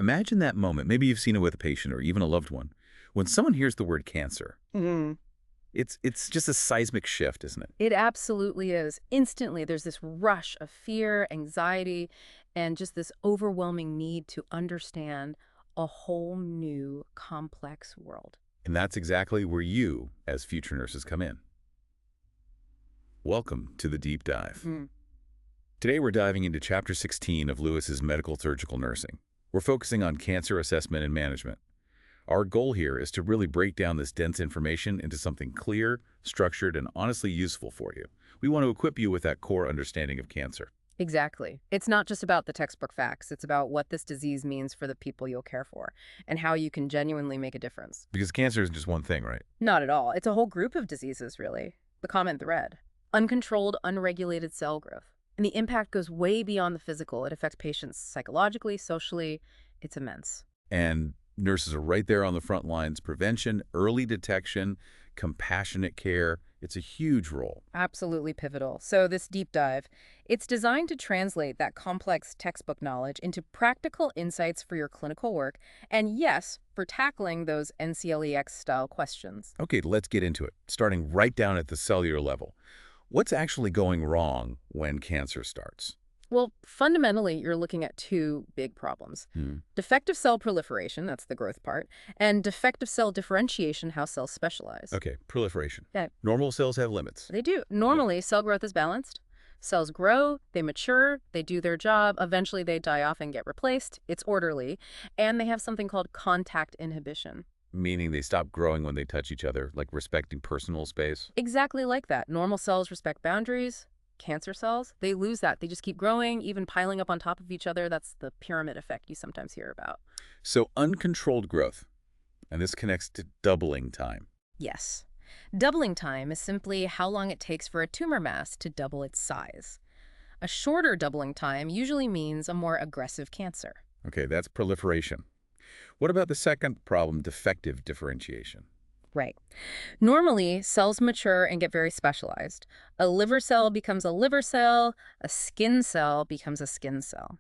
Imagine that moment, maybe you've seen it with a patient or even a loved one, when someone hears the word cancer. Mhm. It's just a seismic shift, isn't it? It absolutely is. Instantly, there's this rush of fear, anxiety, and just this overwhelming need to understand a whole new complex world. And that's exactly where you, as future nurses, come in. Welcome to the deep dive. Mm. Today we're diving into Chapter 16 of Lewis's Medical Surgical Nursing. We're focusing on cancer assessment and management. Our goal here is to really break down this dense information into something clear, structured, and honestly useful for you. We want to equip you with that core understanding of cancer. Exactly. It's not just about the textbook facts. It's about what this disease means for the people you'll care for and how you can genuinely make a difference. Because cancer isn't just one thing, right? Not at all. It's a whole group of diseases, really. The common thread. Uncontrolled, unregulated cell growth. And the impact goes way beyond the physical. It affects patients psychologically, socially. It's immense. And nurses are right there on the front lines. Prevention, early detection, compassionate care. It's a huge role. Absolutely pivotal. So this deep dive, it's designed to translate that complex textbook knowledge into practical insights for your clinical work, and yes, for tackling those NCLEX-style questions. Okay, let's get into it, starting right down at the cellular level. What's actually going wrong when cancer starts? Well, fundamentally, you're looking at two big problems. Defective cell proliferation, that's the growth part, and defective cell differentiation, how cells specialize. Okay, proliferation. Yeah. Normal cells have limits. They do. Normally, cell growth is balanced. Cells grow, they mature, they do their job, eventually they die off and get replaced. It's orderly. And they have something called contact inhibition. Meaning they stop growing when they touch each other, like respecting personal space. Exactly like that. Normal cells respect boundaries. Cancer cells, they lose that. They just keep growing, even piling up on top of each other. That's the pyramid effect you sometimes hear about. So uncontrolled growth, and this connects to doubling time. Yes. Doubling time is simply how long it takes for a tumor mass to double its size. A shorter doubling time usually means a more aggressive cancer. Okay, that's proliferation. What about the second problem, defective differentiation? Right. Normally, cells mature and get very specialized. A liver cell becomes a liver cell, a skin cell becomes a skin cell.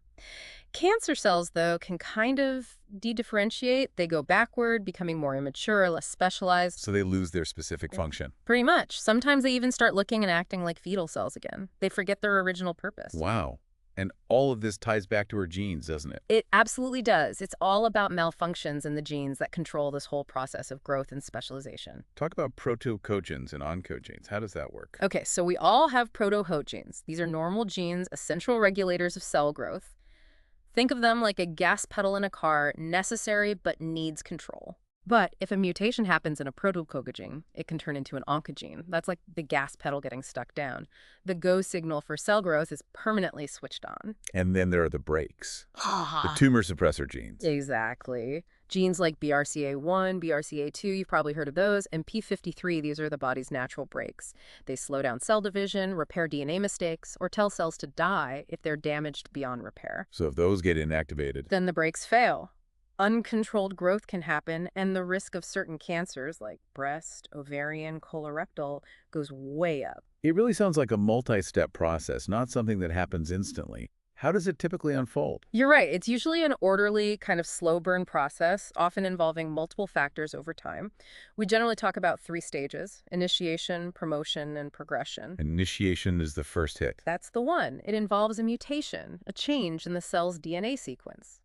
Cancer cells, though, can kind of de-differentiate. They go backward, becoming more immature, less specialized. So they lose their specific function. Pretty much. Sometimes they even start looking and acting like fetal cells again. They forget their original purpose. Wow. And all of this ties back to our genes, doesn't it? It absolutely does. It's all about malfunctions in the genes that control this whole process of growth and specialization. Talk about protooncogenes and oncogenes. How does that work? Okay, so we all have protooncogenes. These are normal genes, essential regulators of cell growth. Think of them like a gas pedal in a car, necessary but needs control. But if a mutation happens in a protoconcogene, it can turn into an oncogene. That's like the gas pedal getting stuck down. The go signal for cell growth is permanently switched on. And then there are the brakes, the tumor suppressor genes. Exactly. Genes like BRCA1, BRCA2, you've probably heard of those, and P53, these are the body's natural brakes. They slow down cell division, repair DNA mistakes, or tell cells to die if they're damaged beyond repair. So if those get inactivated, Then the brakes fail. Uncontrolled growth can happen, and the risk of certain cancers like breast, ovarian, colorectal goes way up. it really sounds like a multi-step process, not something that happens instantly. How does it typically unfold? You're right. It's usually an orderly, kind of slow burn process, often involving multiple factors over time. We generally talk about 3 stages: initiation, promotion, and progression. Initiation is the first hit. That's the one. It involves a mutation, a change in the cell's DNA sequence.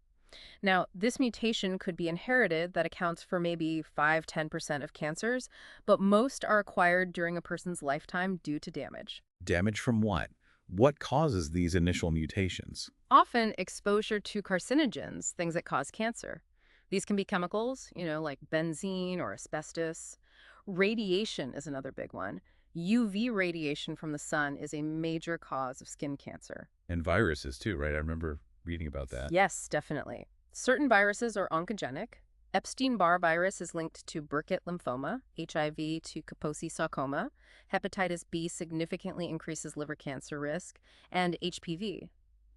Now, this mutation could be inherited. That accounts for maybe 5–10% of cancers, but most are acquired during a person's lifetime due to damage. Damage from what? What causes these initial mutations? Often exposure to carcinogens, things that cause cancer. These can be chemicals, like benzene or asbestos. Radiation is another big one. UV radiation from the sun is a major cause of skin cancer. And viruses too, right? I remember reading about that. Yes, definitely. Certain viruses are oncogenic. Epstein-Barr virus is linked to Burkitt lymphoma, HIV to Kaposi sarcoma. Hepatitis B significantly increases liver cancer risk, and HPV.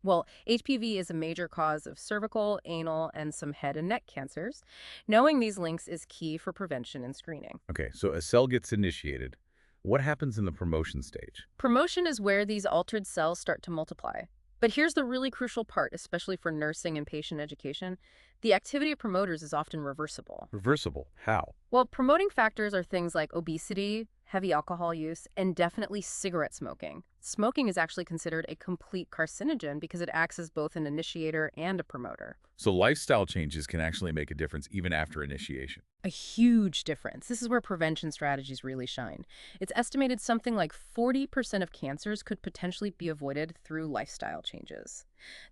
Well, HPV is a major cause of cervical, anal, and some head and neck cancers. Knowing these links is key for prevention and screening. Okay, so a cell gets initiated. What happens in the promotion stage? Promotion is where these altered cells start to multiply. But here's the really crucial part, especially for nursing and patient education. The activity of promoters is often reversible. Reversible. How? Well, promoting factors are things like obesity, heavy alcohol use, and definitely cigarette smoking. Smoking is actually considered a complete carcinogen because it acts as both an initiator and a promoter. So lifestyle changes can actually make a difference even after initiation. A huge difference. This is where prevention strategies really shine. It's estimated something like 40% of cancers could potentially be avoided through lifestyle changes.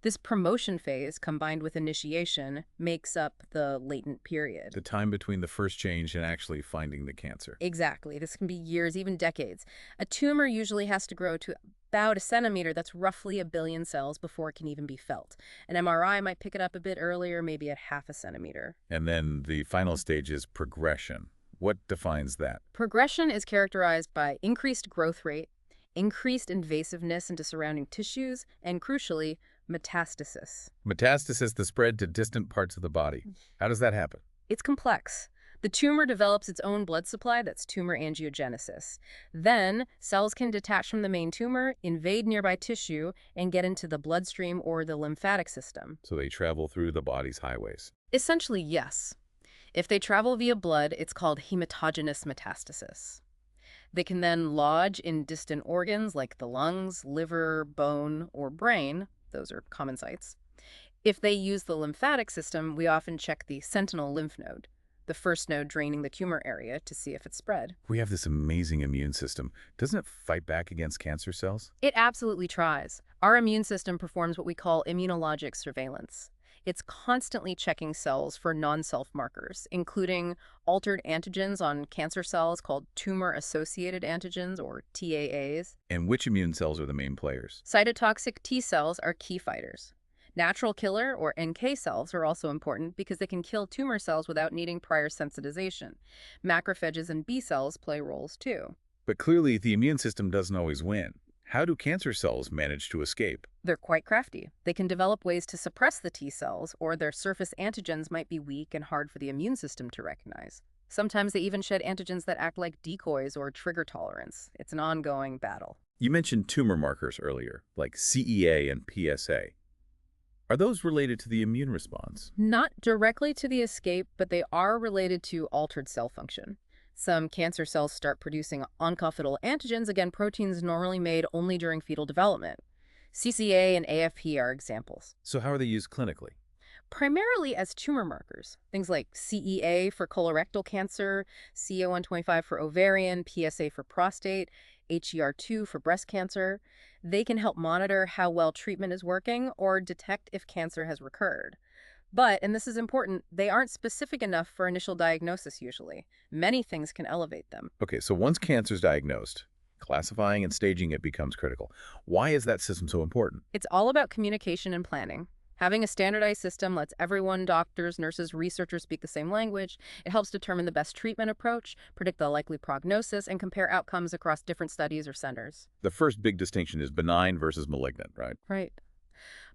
This promotion phase, combined with initiation, makes up the latent period. The time between the first change and actually finding the cancer. Exactly. This can be years, even decades. A tumor usually has to grow to about a centimeter. That's roughly 1 billion cells before it can even be felt. An MRI might pick it up a bit earlier, maybe at half a centimeter. And then the final stage is progression. What defines that? Progression is characterized by increased growth rate, increased invasiveness into surrounding tissues, and crucially, metastasis. Metastasis, the spread to distant parts of the body. How does that happen? It's complex. The tumor develops its own blood supply, that's tumor angiogenesis. Then, cells can detach from the main tumor, invade nearby tissue, and get into the bloodstream or the lymphatic system. So they travel through the body's highways. Essentially, yes. If they travel via blood, it's called hematogenous metastasis. They can then lodge in distant organs like the lungs, liver, bone, or brain. Those are common sites. If they use the lymphatic system, we often check the sentinel lymph node, the first node draining the tumor area, to see if it's spread. We have this amazing immune system. Doesn't it fight back against cancer cells? It absolutely tries. Our immune system performs what we call immunologic surveillance. It's constantly checking cells for non-self markers, including altered antigens on cancer cells called tumor-associated antigens, or TAAs. And which immune cells are the main players? Cytotoxic T cells are key fighters. Natural killer, or NK cells, are also important because they can kill tumor cells without needing prior sensitization. Macrophages and B cells play roles too. But clearly, the immune system doesn't always win. How do cancer cells manage to escape? They're quite crafty. They can develop ways to suppress the T cells, or their surface antigens might be weak and hard for the immune system to recognize. Sometimes they even shed antigens that act like decoys or trigger tolerance. It's an ongoing battle. You mentioned tumor markers earlier, like CEA and PSA. Are those related to the immune response? Not directly to the escape, but they are related to altered cell function. Some cancer cells start producing oncofetal antigens, again, proteins normally made only during fetal development. CEA and AFP are examples. So how are they used clinically? Primarily as tumor markers. Things like CEA for colorectal cancer, CA125 for ovarian, PSA for prostate, HER2 for breast cancer. They can help monitor how well treatment is working or detect if cancer has recurred. But, and this is important, they aren't specific enough for initial diagnosis usually. Many things can elevate them. Okay, so once cancer is diagnosed, classifying and staging it becomes critical. Why is that system so important? It's all about communication and planning. Having a standardized system lets everyone, doctors, nurses, researchers, speak the same language. It helps determine the best treatment approach, predict the likely prognosis, and compare outcomes across different studies or centers. The first big distinction is benign versus malignant, right? Right.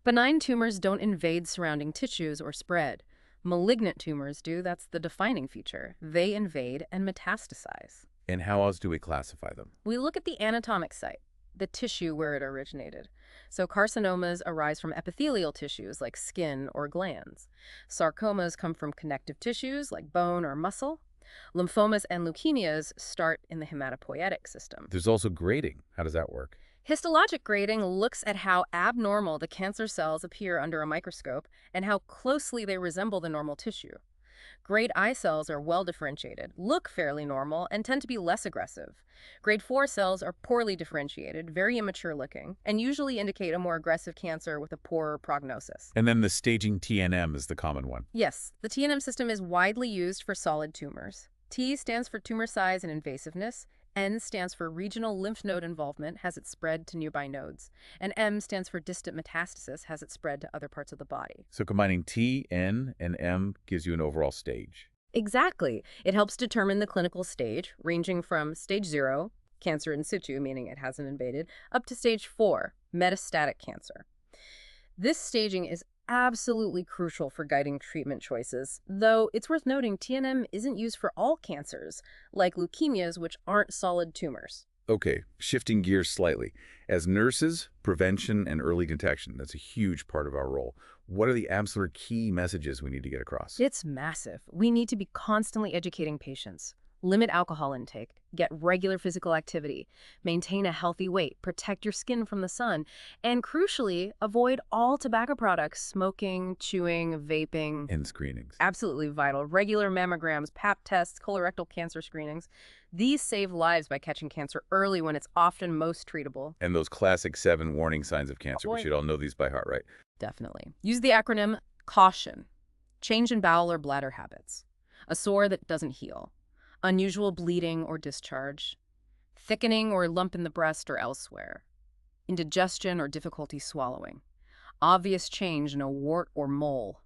Benign tumors don't invade surrounding tissues or spread. Malignant tumors do. That's the defining feature. They invade and metastasize. And how else do we classify them? We look at the anatomic site, the tissue where it originated. So carcinomas arise from epithelial tissues like skin or glands. Sarcomas come from connective tissues like bone or muscle. Lymphomas and leukemias start in the hematopoietic system. There's also grading. How does that work? Histologic grading looks at how abnormal the cancer cells appear under a microscope and how closely they resemble the normal tissue. Grade I cells are well differentiated, look fairly normal, and tend to be less aggressive. Grade 4 cells are poorly differentiated, very immature looking, and usually indicate a more aggressive cancer with a poorer prognosis. And then the staging TNM is the common one. Yes, the TNM system is widely used for solid tumors. T stands for tumor size and invasiveness. N stands for regional lymph node involvement, has it spread to nearby nodes. And M stands for distant metastasis, has it spread to other parts of the body. So combining T, N, and M gives you an overall stage. Exactly. It helps determine the clinical stage, ranging from stage 0, cancer in situ, meaning it hasn't invaded, up to stage 4, metastatic cancer. This staging is absolutely crucial for guiding treatment choices, though it's worth noting TNM isn't used for all cancers, like leukemias, which aren't solid tumors. Okay, shifting gears slightly. As nurses, prevention and early detection, that's a huge part of our role. What are the absolute key messages we need to get across? It's massive. We need to be constantly educating patients. Limit alcohol intake, get regular physical activity, maintain a healthy weight, protect your skin from the sun, and crucially, avoid all tobacco products, smoking, chewing, vaping. And screenings. Absolutely vital. Regular mammograms, pap tests, colorectal cancer screenings. These save lives by catching cancer early when it's often most treatable. And those classic 7 warning signs of cancer. We Avoid. should all know these by heart, right? Definitely. Use the acronym CAUTION. Change in bowel or bladder habits. A sore that doesn't heal. Unusual bleeding or discharge. Thickening or lump in the breast or elsewhere. Indigestion or difficulty swallowing. Obvious change in a wart or mole.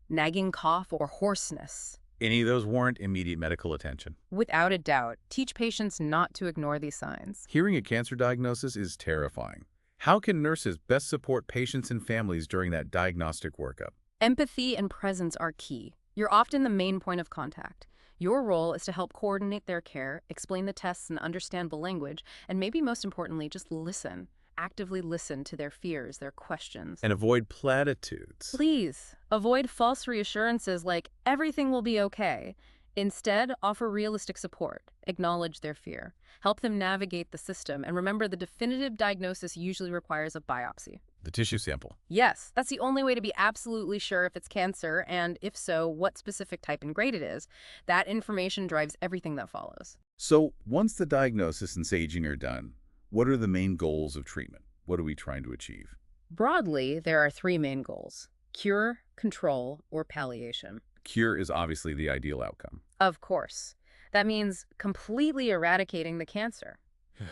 Nagging cough or hoarseness. Any of those warrant immediate medical attention. Without a doubt, teach patients not to ignore these signs. Hearing a cancer diagnosis is terrifying. How can nurses best support patients and families during that diagnostic workup? Empathy and presence are key. You're often the main point of contact. Your role is to help coordinate their care, explain the tests and understand the language, and maybe most importantly, just listen. Actively listen to their fears, their questions. And avoid platitudes. Please, avoid false reassurances like everything will be okay. Instead, offer realistic support. Acknowledge their fear. Help them navigate the system. And remember, the definitive diagnosis usually requires a biopsy. The tissue sample. Yes, that's the only way to be absolutely sure if it's cancer, and if so, what specific type and grade it is. That information drives everything that follows. So once the diagnosis and staging are done, what are the main goals of treatment? What are we trying to achieve? Broadly, there are 3 main goals: cure, control, or palliation. Cure is obviously the ideal outcome. Of course. That means completely eradicating the cancer.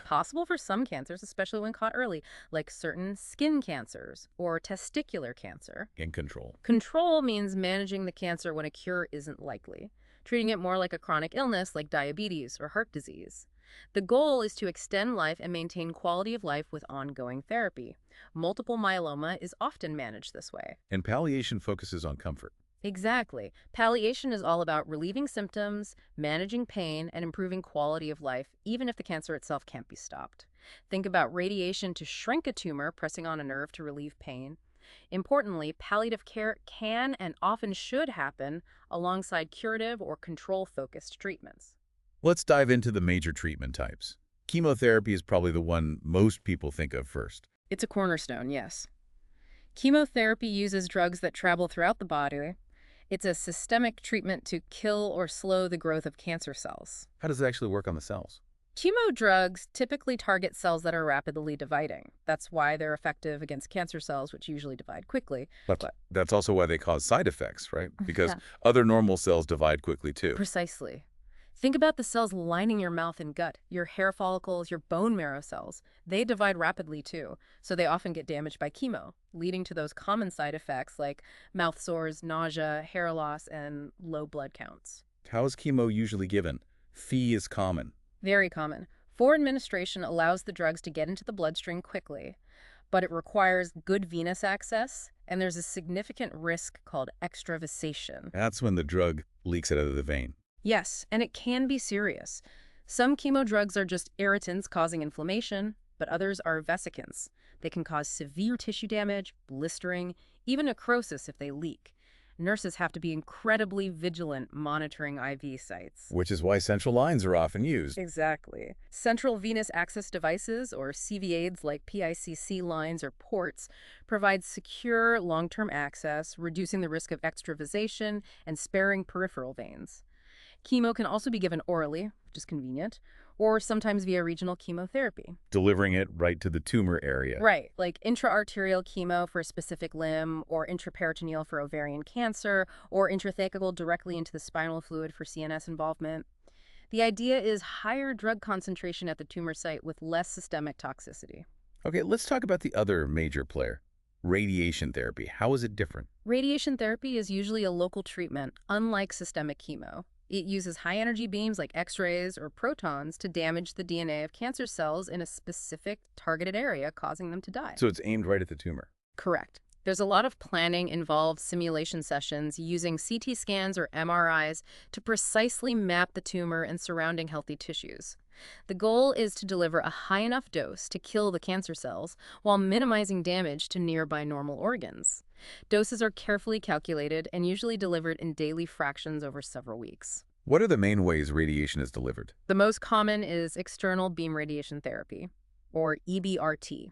Possible for some cancers, especially when caught early, like certain skin cancers or testicular cancer. In control. Control means managing the cancer when a cure isn't likely, treating it more like a chronic illness like diabetes or heart disease. The goal is to extend life and maintain quality of life with ongoing therapy. Multiple myeloma is often managed this way. And palliation focuses on comfort. Exactly. Palliation is all about relieving symptoms, managing pain, and improving quality of life, even if the cancer itself can't be stopped. Think about radiation to shrink a tumor, pressing on a nerve to relieve pain. Importantly, palliative care can and often should happen alongside curative or control-focused treatments. Let's dive into the major treatment types. Chemotherapy is probably the one most people think of first. It's a cornerstone, yes. Chemotherapy uses drugs that travel throughout the body. It's a systemic treatment to kill or slow the growth of cancer cells. How does it actually work on the cells? Chemo drugs typically target cells that are rapidly dividing. That's why they're effective against cancer cells, which usually divide quickly. But that's also why they cause side effects, right? Because other normal cells divide quickly too. Precisely. Think about the cells lining your mouth and gut, your hair follicles, your bone marrow cells. They divide rapidly too, so they often get damaged by chemo, leading to those common side effects like mouth sores, nausea, hair loss, and low blood counts. How is chemo usually given? Fee is common. Very common. Foreadministration allows the drugs to get into the bloodstream quickly, but it requires good venous access, and there's a significant risk called extravasation. That's when the drug leaks out of the vein. Yes, and it can be serious. Some chemo drugs are just irritants causing inflammation, but others are vesicants. They can cause severe tissue damage, blistering, even necrosis if they leak. Nurses have to be incredibly vigilant monitoring IV sites. Which is why central lines are often used. Exactly. Central venous access devices, or CVAIDs like PICC lines or ports, provide secure long-term access, reducing the risk of extravasation and sparing peripheral veins. Chemo can also be given orally, which is convenient, or sometimes via regional chemotherapy. Delivering it right to the tumor area. Right, like intra-arterial chemo for a specific limb, or intraperitoneal for ovarian cancer, or intrathecal directly into the spinal fluid for CNS involvement. The idea is higher drug concentration at the tumor site with less systemic toxicity. Okay, let's talk about the other major player, radiation therapy. How is it different? Radiation therapy is usually a local treatment, unlike systemic chemo. It uses high-energy beams like X-rays or protons to damage the DNA of cancer cells in a specific targeted area, causing them to die. So it's aimed right at the tumor. Correct. There's a lot of planning involved simulation sessions using CT scans or MRIs to precisely map the tumor and surrounding healthy tissues. The goal is to deliver a high enough dose to kill the cancer cells while minimizing damage to nearby normal organs. Doses are carefully calculated and usually delivered in daily fractions over several weeks. What are the main ways radiation is delivered? The most common is external beam radiation therapy, or EBRT.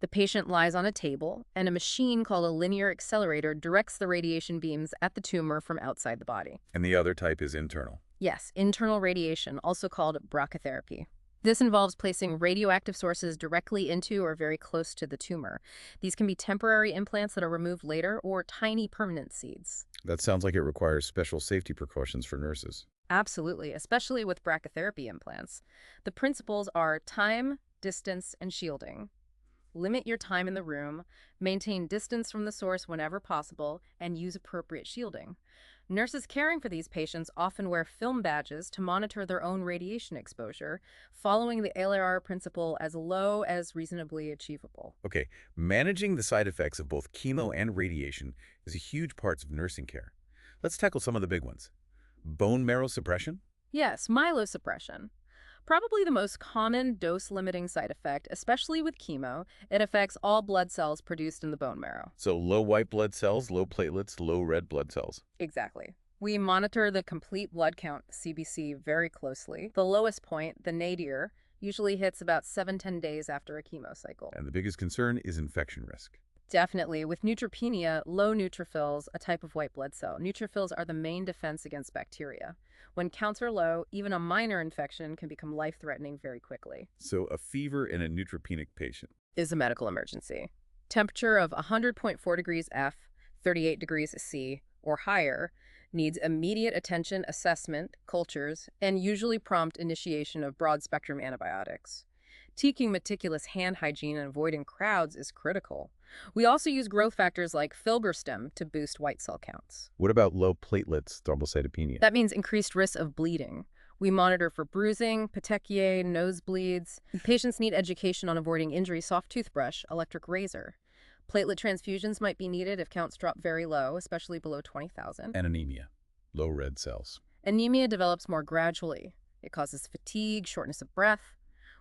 The patient lies on a table, and a machine called a linear accelerator directs the radiation beams at the tumor from outside the body. And the other type is internal. Yes, internal radiation, also called brachytherapy. This involves placing radioactive sources directly into or very close to the tumor. These can be temporary implants that are removed later or tiny permanent seeds. That sounds like it requires special safety precautions for nurses. Absolutely, especially with brachytherapy implants. The principles are time, distance, and shielding. Limit your time in the room, maintain distance from the source whenever possible, and use appropriate shielding. Nurses caring for these patients often wear film badges to monitor their own radiation exposure, following the LRR principle as low as reasonably achievable. Okay, managing the side effects of both chemo and radiation is a huge part of nursing care. Let's tackle some of the big ones. Bone marrow suppression? Yes, myelosuppression. Probably the most common dose-limiting side effect, especially with chemo. It affects all blood cells produced in the bone marrow. So low white blood cells, low platelets, low red blood cells. Exactly. We monitor the complete blood count, CBC, very closely. The lowest point, the nadir, usually hits about 7-10 days after a chemo cycle. And the biggest concern is infection risk. Definitely. With neutropenia, low neutrophils, a type of white blood cell. Neutrophils are the main defense against bacteria. When counts are low, even a minor infection can become life-threatening very quickly. So a fever in a neutropenic patient Is a medical emergency. Temperature of 100.4 degrees F, 38 degrees C, or higher needs immediate attention, assessment, cultures, and usually prompt initiation of broad-spectrum antibiotics. Taking meticulous hand hygiene and avoiding crowds is critical. We also use growth factors like filgrastim to boost white cell counts. What about low platelets, thrombocytopenia? That means increased risk of bleeding. We monitor for bruising, petechiae, nosebleeds. Patients need education on avoiding injury, soft toothbrush, electric razor. Platelet transfusions might be needed if counts drop very low, especially below 20,000. And anemia, low red cells. Anemia develops more gradually. It causes fatigue, shortness of breath.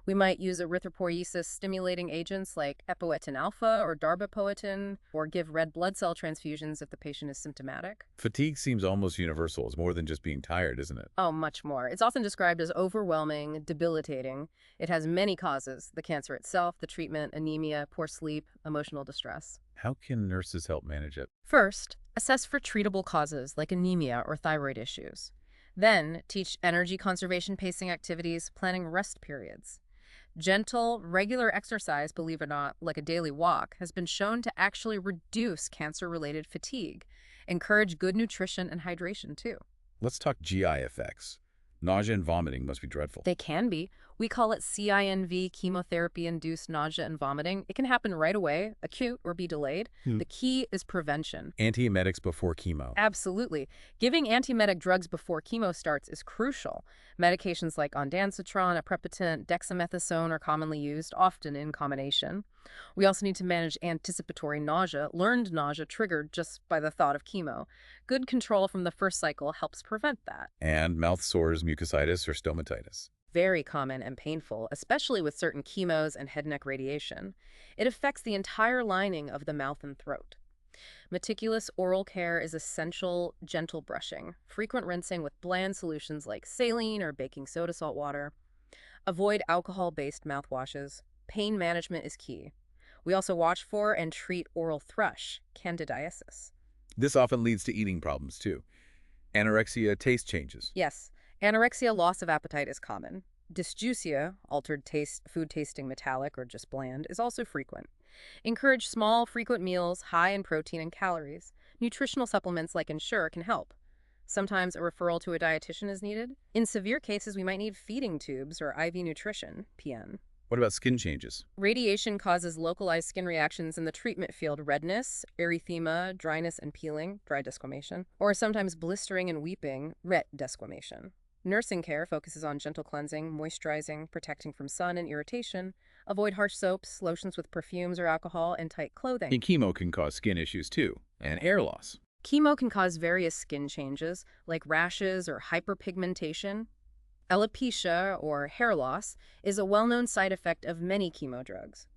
We might use erythropoiesis-stimulating agents like epoetin alpha or darbepoetin, or give red blood cell transfusions if the patient is symptomatic. Fatigue seems almost universal. It's more than just being tired, isn't it? Oh, much more. It's often described as overwhelming, debilitating. It has many causes: the cancer itself, the treatment, anemia, poor sleep, emotional distress. How can nurses help manage it? First, assess for treatable causes like anemia or thyroid issues. Then, teach energy conservation pacing activities, planning rest periods. Gentle, regular exercise, believe it or not, like a daily walk, has been shown to actually reduce cancer-related fatigue. Encourage good nutrition and hydration, too. Let's talk GI effects. Nausea and vomiting must be dreadful. They can be. We call it CINV, chemotherapy-induced nausea and vomiting. It can happen right away, acute, or be delayed. The key is prevention. Antiemetics before chemo. Absolutely. Giving antiemetic drugs before chemo starts is crucial. Medications like ondansetron, aprepitant, dexamethasone are commonly used, often in combination. We also need to manage anticipatory nausea, learned nausea triggered just by the thought of chemo. Good control from the first cycle helps prevent that. And mouth sores, mucositis, or stomatitis. Very common and painful, especially with certain chemos and head and neck radiation. It affects the entire lining of the mouth and throat. Meticulous oral care is essential. Gentle brushing, frequent rinsing with bland solutions like saline or baking soda salt water. Avoid alcohol-based mouthwashes. Pain management is key. We also watch for and treat oral thrush, candidiasis. This often leads to eating problems, too. Anorexia, taste changes. Yes, anorexia, loss of appetite, is common. Dysgeusia, altered taste, food tasting metallic or just bland, is also frequent. Encourage small, frequent meals high in protein and calories. Nutritional supplements like Ensure can help. Sometimes a referral to a dietitian is needed. In severe cases, we might need feeding tubes or IV nutrition, PN. What about skin changes? Radiation causes localized skin reactions in the treatment field: redness, erythema, dryness and peeling, dry desquamation, or sometimes blistering and weeping, ret desquamation. Nursing care focuses on gentle cleansing, moisturizing, protecting from sun and irritation. Avoid harsh soaps, lotions with perfumes or alcohol, and tight clothing. And chemo can cause skin issues, too, and hair loss. Chemo can cause various skin changes, like rashes or hyperpigmentation. Alopecia, or hair loss, is a well-known side effect of many chemo drugs.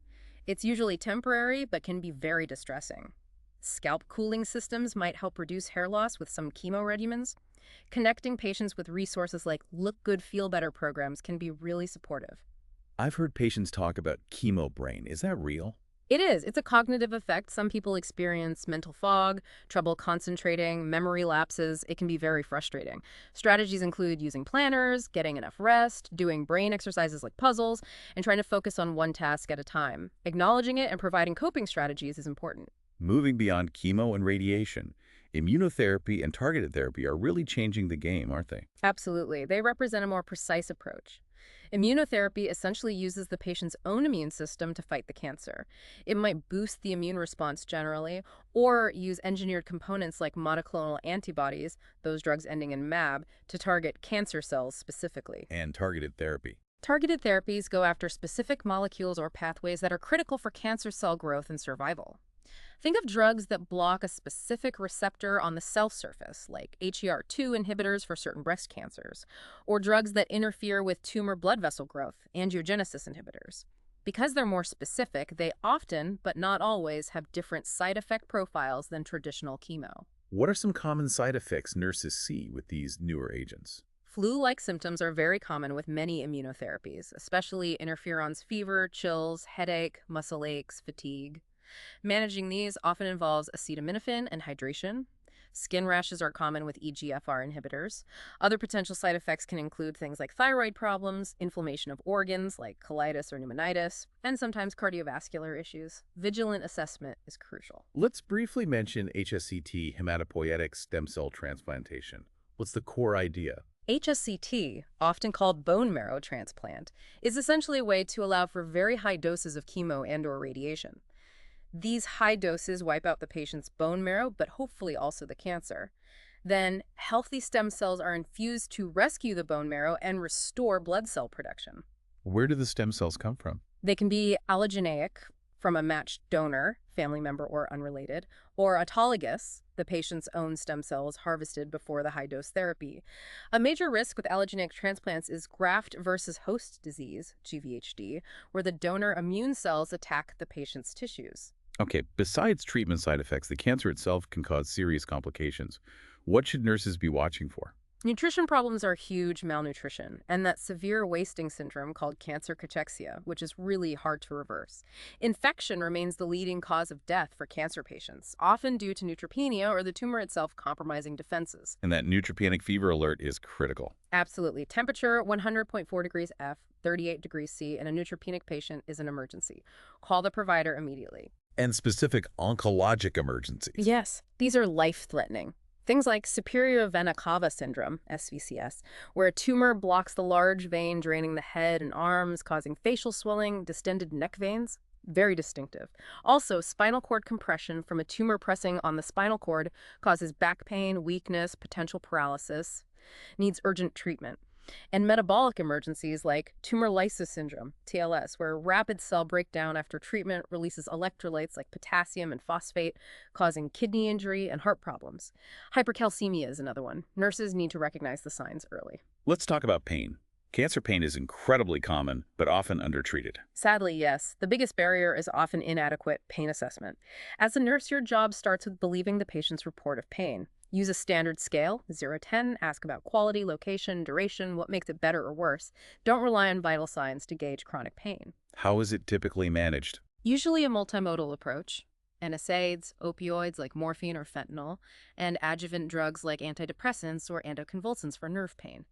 It's usually temporary, but can be very distressing. Scalp cooling systems might help reduce hair loss with some chemo regimens. Connecting patients with resources like Look Good, Feel Better programs can be really supportive. I've heard patients talk about chemo brain. Is that real? It is. It's a cognitive effect. Some people experience mental fog, trouble concentrating, memory lapses. It can be very frustrating. Strategies include using planners, getting enough rest, doing brain exercises like puzzles, and trying to focus on one task at a time. Acknowledging it and providing coping strategies is important. Moving beyond chemo and radiation, immunotherapy and targeted therapy are really changing the game, aren't they? Absolutely. They represent a more precise approach. Immunotherapy essentially uses the patient's own immune system to fight the cancer. It might boost the immune response generally, or use engineered components like monoclonal antibodies, those drugs ending in mAb, to target cancer cells specifically. And targeted therapy. Targeted therapies go after specific molecules or pathways that are critical for cancer cell growth and survival. Think of drugs that block a specific receptor on the cell surface, like HER2 inhibitors for certain breast cancers, or drugs that interfere with tumor blood vessel growth, angiogenesis inhibitors. Because they're more specific, they often, but not always, have different side effect profiles than traditional chemo. What are some common side effects nurses see with these newer agents? Flu-like symptoms are very common with many immunotherapies, especially interferons fever, chills, headache, muscle aches, fatigue. Managing these often involves acetaminophen and hydration. Skin rashes are common with EGFR inhibitors. Other potential side effects can include things like thyroid problems, inflammation of organs like colitis or pneumonitis, and sometimes cardiovascular issues. Vigilant assessment is crucial. Let's briefly mention HSCT, hematopoietic stem cell transplantation. What's the core idea? HSCT, often called bone marrow transplant, is essentially a way to allow for very high doses of chemo and/or radiation. These high doses wipe out the patient's bone marrow, but hopefully also the cancer. Then, healthy stem cells are infused to rescue the bone marrow and restore blood cell production. Where do the stem cells come from? They can be allogeneic, from a matched donor, family member or unrelated, or autologous, the patient's own stem cells harvested before the high-dose therapy. A major risk with allogeneic transplants is graft versus host disease, GVHD, where the donor immune cells attack the patient's tissues. Okay, besides treatment side effects, the cancer itself can cause serious complications. What should nurses be watching for? Nutrition problems are huge malnutrition, and that severe wasting syndrome called cancer cachexia, which is really hard to reverse. Infection remains the leading cause of death for cancer patients, often due to neutropenia or the tumor itself compromising defenses. And that neutropenic fever alert is critical. Absolutely. Temperature 100.4 degrees F, 38 degrees C in a neutropenic patient is an emergency. Call the provider immediately. And specific oncologic emergencies. Yes, these are life-threatening. Things like superior vena cava syndrome, SVCS, where a tumor blocks the large vein draining the head and arms, causing facial swelling, distended neck veins. Very distinctive. Also, spinal cord compression from a tumor pressing on the spinal cord causes back pain, weakness, potential paralysis. Needs urgent treatment. And metabolic emergencies like tumor lysis syndrome, TLS, where rapid cell breakdown after treatment releases electrolytes like potassium and phosphate, causing kidney injury and heart problems. Hypercalcemia is another one. Nurses need to recognize the signs early. Let's talk about pain. Cancer pain is incredibly common, but often undertreated. Sadly, yes. The biggest barrier is often inadequate pain assessment. As a nurse, your job starts with believing the patient's report of pain. Use a standard scale, 0 to 10, ask about quality, location, duration, what makes it better or worse. Don't rely on vital signs to gauge chronic pain. How is it typically managed? Usually a multimodal approach. NSAIDs, opioids like morphine or fentanyl, and adjuvant drugs like antidepressants or anticonvulsants for nerve pain.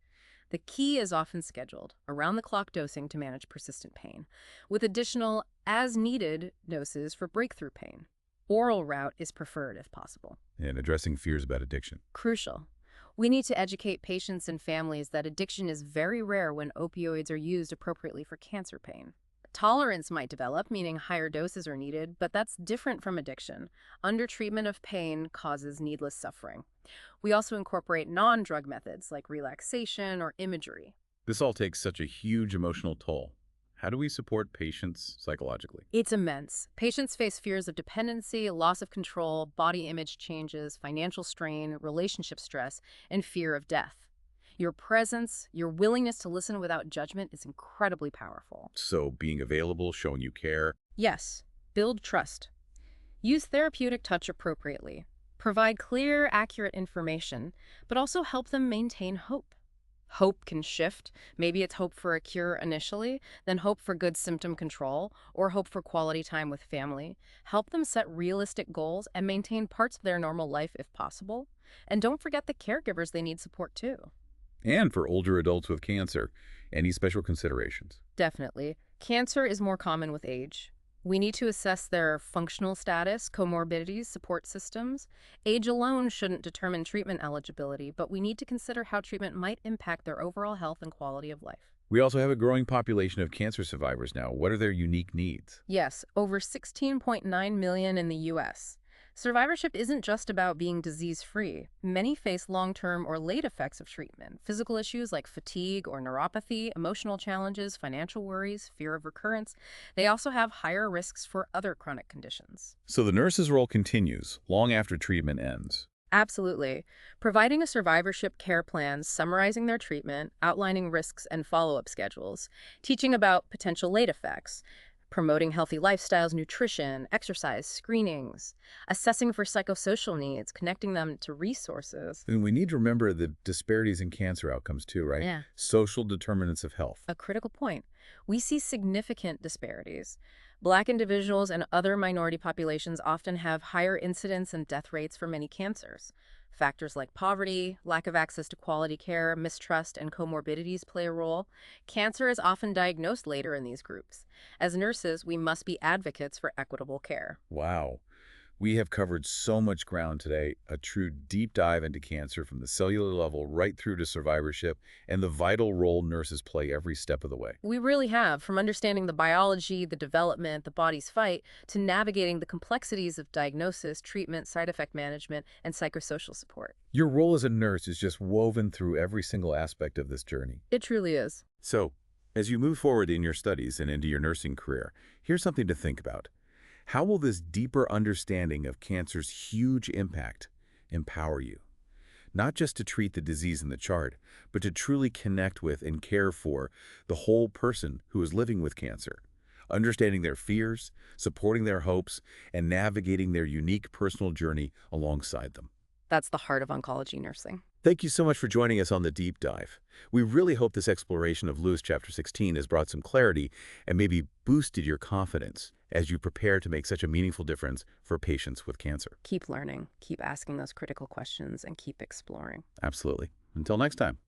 The key is often scheduled, around-the-clock dosing to manage persistent pain, with additional as-needed doses for breakthrough pain. Oral route is preferred if possible. And addressing fears about addiction. Crucial. We need to educate patients and families that addiction is very rare when opioids are used appropriately for cancer pain. Tolerance might develop, meaning higher doses are needed, but that's different from addiction. Undertreatment of pain causes needless suffering. We also incorporate non-drug methods like relaxation or imagery. This all takes such a huge emotional toll. How do we support patients psychologically? It's immense. Patients face fears of dependency, loss of control, body image changes, financial strain, relationship stress, and fear of death. Your presence, your willingness to listen without judgment is incredibly powerful. So being available, showing you care. Yes, build trust. Use therapeutic touch appropriately. Provide clear, accurate information, but also help them maintain hope. Hope can shift. Maybe it's hope for a cure initially, then hope for good symptom control, or hope for quality time with family. Help them set realistic goals and maintain parts of their normal life if possible. And don't forget the caregivers, they need support too. And for older adults with cancer, any special considerations? Definitely. Cancer is more common with age. We need to assess their functional status, comorbidities, support systems. Age alone shouldn't determine treatment eligibility, but we need to consider how treatment might impact their overall health and quality of life. We also have a growing population of cancer survivors now. What are their unique needs? Yes, over 16.9 million in the U.S. Survivorship isn't just about being disease-free. Many face long-term or late effects of treatment, physical issues like fatigue or neuropathy, emotional challenges, financial worries, fear of recurrence. They also have higher risks for other chronic conditions. So the nurse's role continues long after treatment ends. Absolutely. Providing a survivorship care plan, summarizing their treatment, outlining risks and follow-up schedules, teaching about potential late effects, promoting healthy lifestyles, nutrition, exercise, screenings, assessing for psychosocial needs, connecting them to resources. And we need to remember the disparities in cancer outcomes too, right? Yeah. Social determinants of health. A critical point. We see significant disparities. Black individuals and other minority populations often have higher incidence and death rates for many cancers. Factors like poverty, lack of access to quality care, mistrust, and comorbidities play a role. Cancer is often diagnosed later in these groups. As nurses, we must be advocates for equitable care. Wow. We have covered so much ground today, a true deep dive into cancer from the cellular level right through to survivorship and the vital role nurses play every step of the way. We really have, from understanding the biology, the development, the body's fight, to navigating the complexities of diagnosis, treatment, side effect management, and psychosocial support. Your role as a nurse is just woven through every single aspect of this journey. It truly is. So, as you move forward in your studies and into your nursing career, here's something to think about. How will this deeper understanding of cancer's huge impact empower you? Not just to treat the disease in the chart, but to truly connect with and care for the whole person who is living with cancer, understanding their fears, supporting their hopes, and navigating their unique personal journey alongside them. That's the heart of oncology nursing. Thank you so much for joining us on the deep dive. We really hope this exploration of Lewis Chapter 16 has brought some clarity and maybe boosted your confidence as you prepare to make such a meaningful difference for patients with cancer. Keep learning, keep asking those critical questions, and keep exploring. Absolutely. Until next time.